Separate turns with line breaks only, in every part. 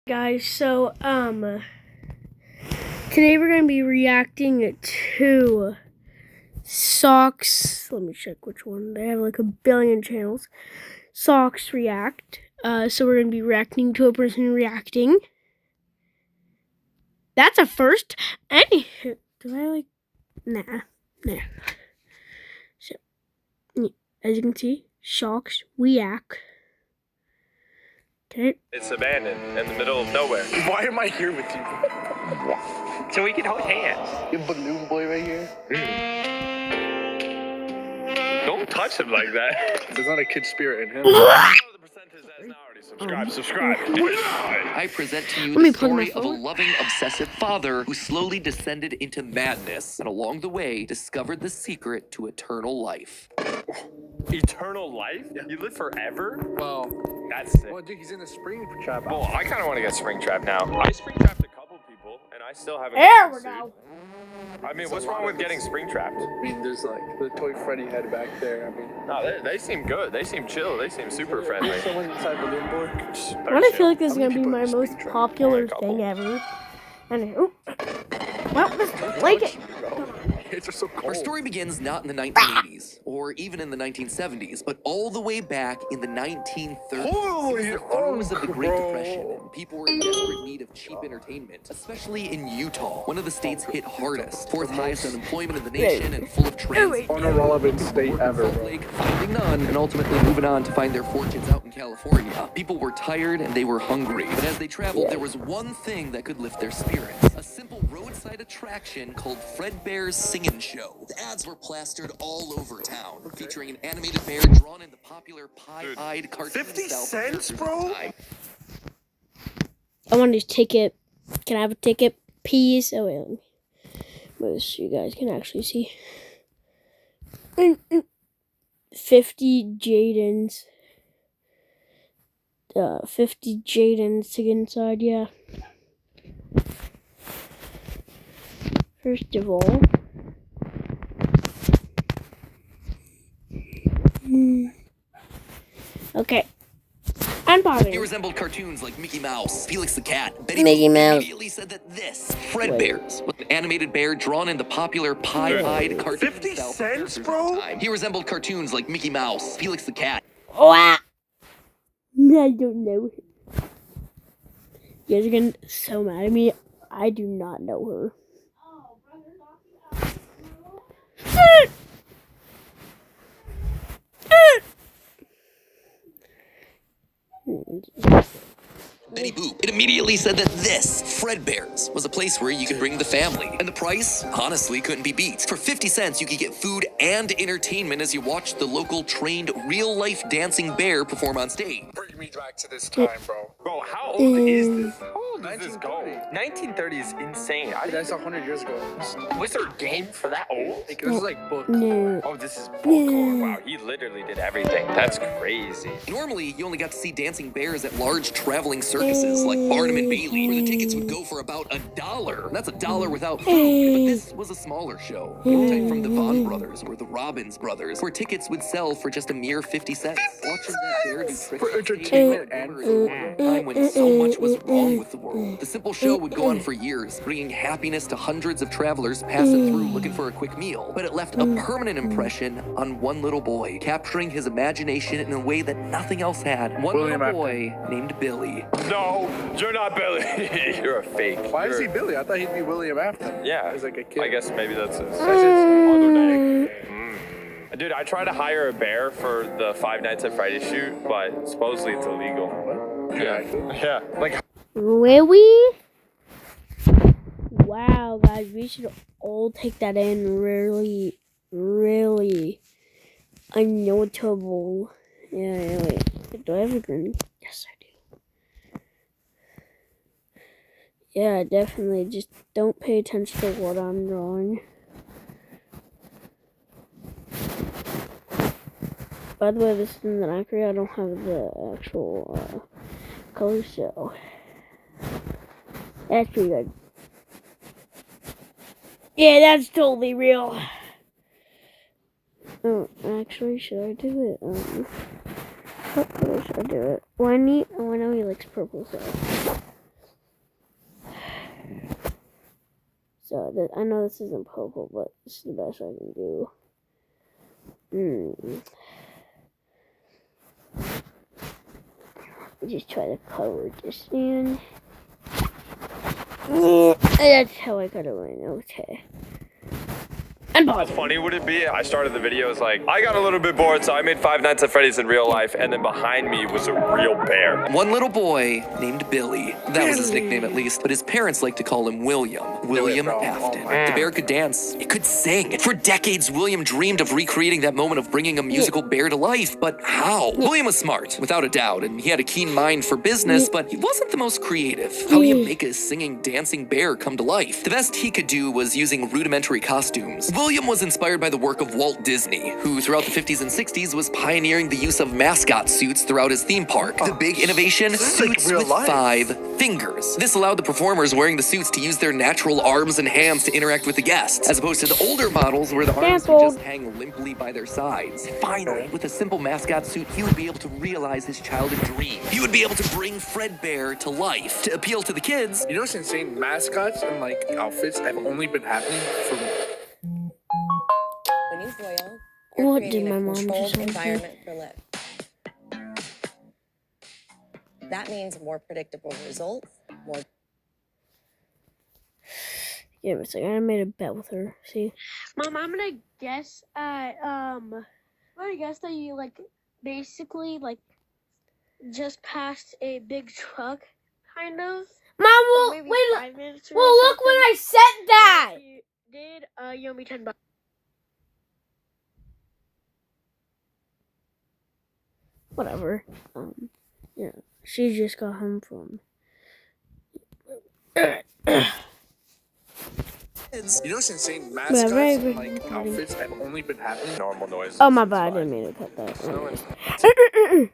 Guys, so today we're gonna be reacting to Socks. Let me check which one. They have like a billion channels. Socks React. So we're gonna be reacting to a person reacting. That's a first. Any do I like nah. So as you can see, Socks React. Okay.
It's abandoned in the middle of nowhere.
Why am I here with you?
So we can hold hands.
You balloon boy right here?
Don't touch him like that.
There's not a kid spirit in him. Subscribe.
I present to you the story of a loving, obsessive father who slowly descended into madness and along the way discovered the secret to eternal life.
Eternal life?
Yeah.
You live forever?
Well,
That's sick.
well, dude, he's in the spring trap.
Well, I kind of want to get spring trapped now. I spring trapped a couple people, and I still haven't.
There we
sued.
go.
I mean, what's wrong with getting spring trapped?
I mean, there's like the Toy Freddy head back there. I mean,
No, they seem good. They seem chill. They seem super friendly.
there's someone inside balloon boy.
What I feel like this is
How
gonna
many
be my
people are
most
speed trap?
popular
A couple.
thing ever. And well, like it.
Kids are so cold.
Our story begins not in the 1980s or even in the 1970s, but all the way back in the 1930s.
Holy,
It was the throes of the Great
bro.
Depression, and people were in desperate need of cheap entertainment, especially in Utah, one of the states hit hardest, fourth highest unemployment in the nation, and full of trans.
Unirrelevant state ever,
Salt
bro.
Lake, finding none, and ultimately moving on to find their fortunes out in California. People were tired and they were hungry, but as they traveled, there was one thing that could lift their spirits: a simple roadside attraction called Fredbear's Singin' Show. The ads were plastered all over town, featuring an animated bear drawn in the popular pie-eyed cartoon
50
style
cents,
characters at
bro?
the time.
I want a ticket. Can I have a ticket, please? Oh wait, let me move so you guys can actually see. 50 Jadens. 50 Jadens to get inside, yeah. First of all, okay.
He
Unboxing.
resembled cartoons like Mickey Mouse, Felix the Cat, Betty
Mickey
Boop
Mouse.
immediately said that this, Fredbear's, was an animated bear drawn in the popular pie-eyed cartoon
50
style
cents,
characters at
bro?
the time. He resembled cartoons like Mickey Mouse, Felix the Cat.
Wow. I don't know. You guys are getting so mad at me. I do not know her.
Betty Boop. It immediately said that this, Fredbear's, was a place where you could bring the family. And the price, honestly, couldn't be beat. For 50 cents, you could get food and entertainment as you watched the local trained real-life dancing bear perform on stage.
Bring me back to this time, bro.
Bro, how old is this? How old does this
1930.
go? 1930 is insane.
That's 100 years ago.
Was there a game for that old?
Like, this is like book.
No.
Oh, this is book. Wow, he literally did everything. That's crazy.
Normally, you only got to see dancing bears at large traveling circuses like Barnum and Bailey, where the tickets would go for about $1. And that's $1 without food. But this was a smaller show. No type from the Von Brothers or the Robbins Brothers, where tickets would sell for just a mere 50 cents. Watching that bear do tricks
For
on stage
entertainment
was
and
a time when so much was wrong with the world. The simple show would go on for years, bringing happiness to hundreds of travelers passing through looking for a quick meal. But it left a permanent impression on one little boy, capturing his imagination in a way that nothing else had. One
William
little
Afton.
boy named Billy.
No, you're not Billy. You're a fake.
Why is
You're-
he Billy? I thought he'd be William Afton.
Yeah.
He's like a kid.
I guess maybe that's his
That's his
other name. Dude, I tried to hire a bear for the Five Nights at Freddy's shoot, but supposedly it's illegal. Yeah. Like,
Really? Wow, guys, we should all take that in. Really, really unnotable. Yeah, wait. Do I have a green? Yes, I do. Yeah, definitely. Just don't pay attention to what I'm drawing. By the way, this isn't accurate. I don't have the actual color, so that's pretty good. Yeah, that's totally real. Oh, actually, should I do it? What color should I do it? Well, I know he likes purple, so So I know this isn't purple, but this is the best I can do. Just try to cover this in. That's how I got it right. Okay. And
How funny would it be? I started the video as like, I got a little bit bored, so I made Five Nights at Freddy's in real life, and then behind me was a real bear.
One little boy named Billy. That was his nickname at least, but his parents liked to call him William. William Afton. The bear could dance. It could sing. For decades, William dreamed of recreating that moment of bringing a musical bear to life, but how? William was smart, without a doubt, and he had a keen mind for business, but he wasn't the most creative. How do you make a singing, dancing bear come to life? The best he could do was using rudimentary costumes. William was inspired by the work of Walt Disney, who throughout the 50s and 60s was pioneering the use of mascot suits throughout his theme park. The big innovation? Suits with 5 fingers. This allowed the performers wearing the suits to use their natural arms and hands to interact with the guests, as opposed to the older models where the arms would just hang limply by their sides. Finally, with a simple mascot suit, he would be able to realize his childhood dream. He would be able to bring Fredbear to life. To appeal to the kids,
You know what's insane? Mascots and like outfits have only been happening for
When you boil,
What
you're
did
creating
my
a
mom just
controlled
say?
environment for lift. That means more predictable results, more
Give me a second. I made a bet with her. See?
Mom, I'm gonna guess at I'm gonna guess that you like basically like just passed a big truck, kind of.
Mom,
Or
well,
maybe
wait.
5 minutes or
Well, look when
something.
I said that.
If you did, you owe me $10.
Whatever. Yeah. She just got home from.
You know what's insane? Mascots
very
and
good
like
recording.
outfits have only been happening.
Normal noises.
Oh my
it's
bad. I
fine.
didn't mean to cut that.
No,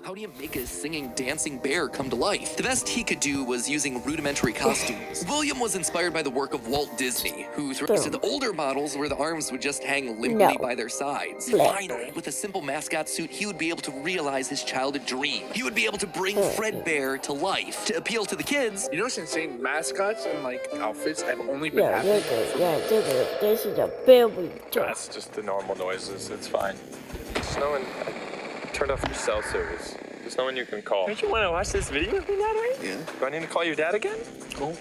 how do you make a singing, dancing bear come to life? The best he could do was using rudimentary costumes. William was inspired by the work of Walt Disney, who threw to the older models where the arms would just hang limply
No.
by their sides.
Blech.
Finally, with a simple mascot suit, he would be able to realize his childhood dream. He would be able to bring Fredbear to life. To appeal to the kids,
You know what's insane? Mascots and like outfits have only been
Yeah,
happening.
look at yeah, this is a baby.
That's just the normal noises. It's fine. Just knowing I turned off your cell service. Just knowing you can call. Don't you want to watch this video with me, Dad, right?
Yeah.
Do I need to call your dad again?
Cool.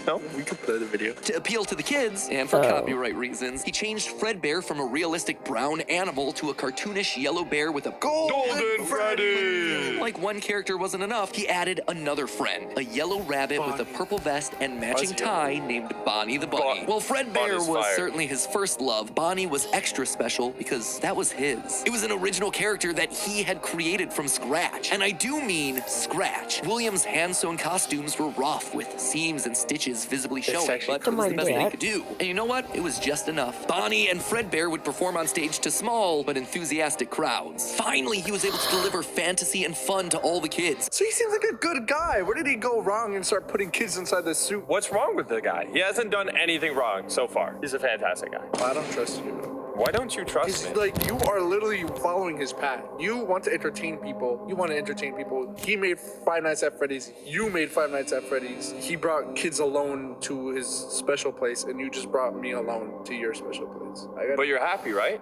No?
We could play the video.
to appeal to the kids, and for
Oh.
copyright reasons, he changed Fredbear from a realistic brown animal to a cartoonish yellow bear with a
Golden Freddy!
Like one character wasn't enough, he added another friend, a yellow rabbit with a purple vest and matching
Fuzzy.
tie named Bonnie the Bunny. Well, Fredbear
Bonnie's
was
fire.
certainly his first love. Bonnie was extra special because that was his. It was an original character that he had created from scratch. And I do mean scratch. William's hand-sewn costumes were rough with seams and stitches visibly showing,
actually
but it was the
Come on,
best they
Dad.
could do. And you know what? It was just enough. Bonnie and Fredbear would perform on stage to small but enthusiastic crowds. Finally, he was able to deliver fantasy and fun to all the kids.
So he seems like a good guy. Where did he go wrong and start putting kids inside the suit?
What's wrong with the guy? He hasn't done anything wrong so far. He's a fantastic guy.
I don't trust you.
Why don't you trust
It's
me?
like you are literally following his path. You want to entertain people. You want to entertain people. He made Five Nights at Freddy's. You made Five Nights at Freddy's. He brought kids alone to his special place, and you just brought me alone to your special place.
But you're happy, right?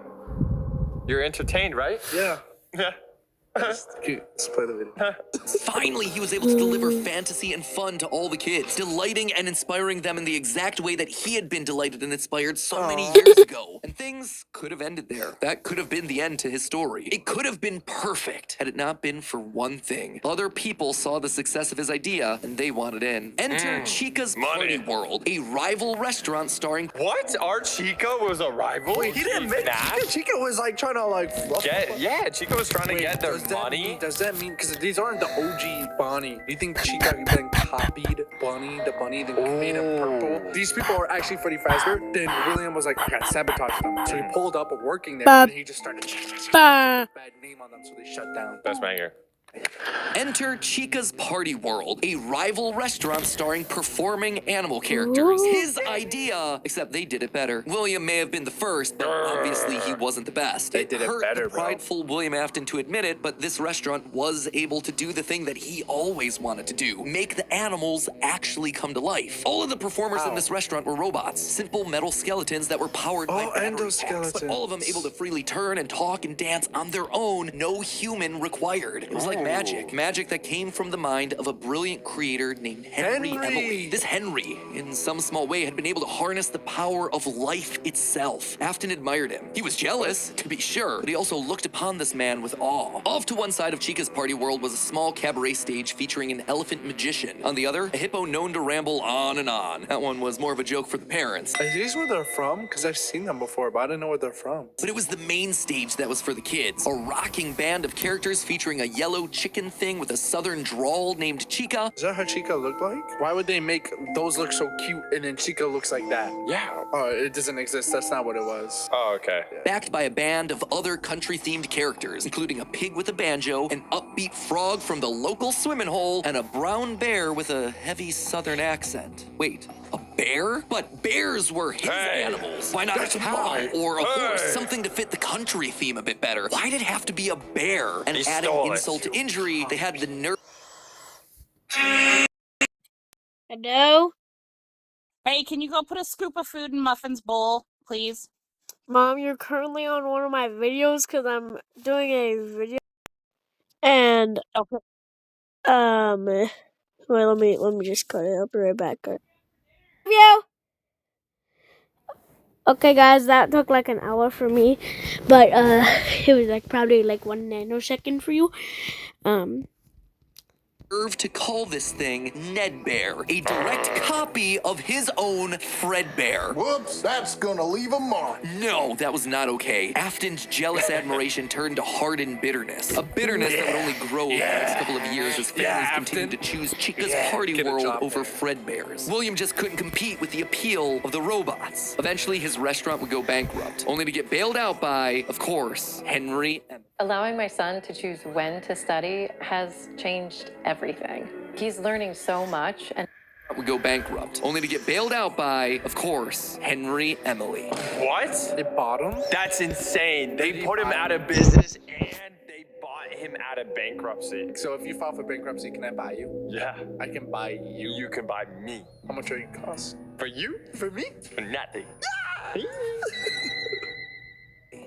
You're entertained, right?
Yeah.
Yeah.
Cute. Let's play the video.
Finally, he was able to deliver fantasy and fun to all the kids, delighting and inspiring them in the exact way that he had been delighted and inspired so many years ago. And things could have ended there. That could have been the end to his story. It could have been perfect had it not been for one thing. Other people saw the success of his idea and they wanted in. Enter Chica's
Money.
Party World, a rival restaurant starring
What? Our Chica was a rival?
He didn't make
Nash?
Chica was like trying to like fluff
Yeah, Chica was trying to
Wait,
get their
does that
money.
mean- does that mean because these aren't the OG Bonnie? Do you think Chica then copied Bonnie, the bunny, then made him purple? These people are actually Freddy Fazbear. Then William was like, I got sabotaged them. So he pulled up working there,
Bob.
and he just started
Bah.
bad name on them, so they shut down.
Best banger.
Enter Chica's Party World, a rival restaurant starring performing animal characters. His idea, except they did it better. William may have been the first, but obviously he wasn't the best.
They did it
hurt
better,
the
bro.
prideful William Afton to admit it, but this restaurant was able to do the thing that he always wanted to do: make the animals actually come to life. All of the performers in this restaurant were robots, simple metal skeletons that were powered by battery packs, but all of them able to freely turn and talk and dance on their own, no human required. It was like magic that came from the mind of a brilliant creator named Henry Emily. This Henry, in some small way, had been able to harness the power of life itself. Afton admired him. He was jealous, to be sure, but he also looked upon this man with awe. Off to one side of Chica's Party World was a small cabaret stage featuring an elephant magician. On the other, a hippo known to ramble on and on. That one was more of a joke for the parents.
Are these where they're from? Because I've seen them before, but I didn't know where they're from.
But it was the main stage that was for the kids. A rocking band of characters featuring a yellow chicken thing with a southern drawl named Chica.
Is that how Chica looked like? Why would they make those look so cute and then Chica looks like that?
Yeah.
Oh, it doesn't exist. That's not what it was.
Oh, okay.
Backed by a band of other country-themed characters, including a pig with a banjo, an upbeat frog from the local swimming hole, and a brown bear with a heavy southern accent. Wait, a bear? But bears were his animals. Why not a cow or a horse? Something to fit the country theme a bit better. Why'd it have to be a bear? And
He
adding
stole it.
insult to injury, they had the nerve.
Hello?
Hey, can you go put a scoop of food in Muffin's bowl, please?
Mom, you're currently on one of my videos because I'm doing a video. And,
Okay.
wait, let me just cut it up right back. Video! Okay, guys, that took like an hour for me, but, it was like probably like 1 nanosecond for you.
To call this thing Ned Bear, a direct copy of his own Fred Bear.
Whoops, that's gonna leave a mark.
No, that was not okay. Afton's jealous admiration turned to hardened bitterness. A bitterness that would only grow over the next couple of years as families continued to choose Chica's Party
Get a
World
job
over Fred Bear's. William just couldn't compete with the appeal of the robots. Eventually, his restaurant would go bankrupt, only to get bailed out by, of course, Henry Emily.
Allowing my son to choose when to study has changed everything. He's learning so much, and
would go bankrupt, only to get bailed out by, of course, Henry Emily.
What?
They bought him?
That's insane. They put him out of business and they bought him out of bankruptcy.
So if you file for bankruptcy, can I buy you?
Yeah.
I can buy you.
You can buy me.
How much are you cost?
For you?
For me?
For nothing.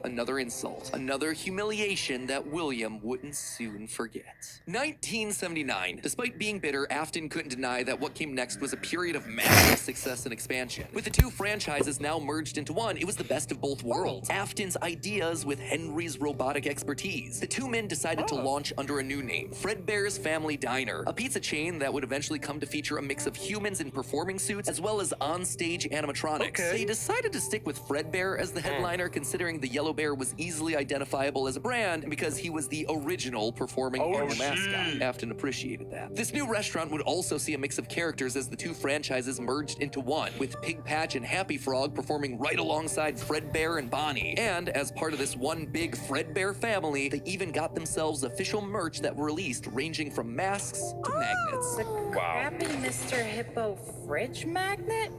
Another insult, another humiliation that William wouldn't soon forget. 1979. Despite being bitter, Afton couldn't deny that what came next was a period of massive success and expansion. With the two franchises now merged into one, it was the best of both worlds. Afton's ideas with Henry's robotic expertise. The two men decided to launch under a new name, Fredbear's Family Diner, a pizza chain that would eventually come to feature a mix of humans in performing suits as well as on-stage animatronics. They decided to stick with Fredbear as the headliner, considering the Yellow Bear was easily identifiable as a brand and because he was the original performing animal mascot. Afton appreciated that. This new restaurant would also see a mix of characters as the two franchises merged into one, with Pig Patch and Happy Frog performing right alongside Fredbear and Bonnie. And as part of this one big Fredbear family, they even got themselves official merch that were released, ranging from masks to magnets.
Crappy Mr. Hippo fridge magnet?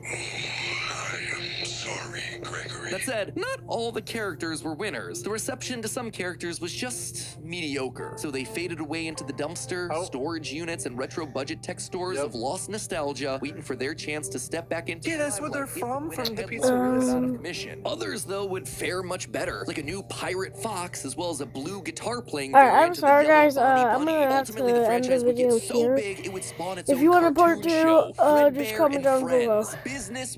Sorry, Gregory.
That said, not all the characters were winners. The reception to some characters was just mediocre, so they faded away into the dumpster, storage units, and retro budget tech stores of lost nostalgia, waiting for their chance to step back into
Yeah, that's where they're
limelight
from the
when
pizza
headliners
place.
out of commission. Others, though, would fare much better, like a new pirate fox, as well as a blue guitar playing
Alright, I'm
variant of the
sorry,
yellow
guys,
Bonnie
I'm
Bunny.
gonna have to
Ultimately, the
end the
franchise would get
video
so
here.
big, it would spawn its
If
own
you want a part
cartoon show,
two, just
Fredbear
comment
and
down below.
Friends. Business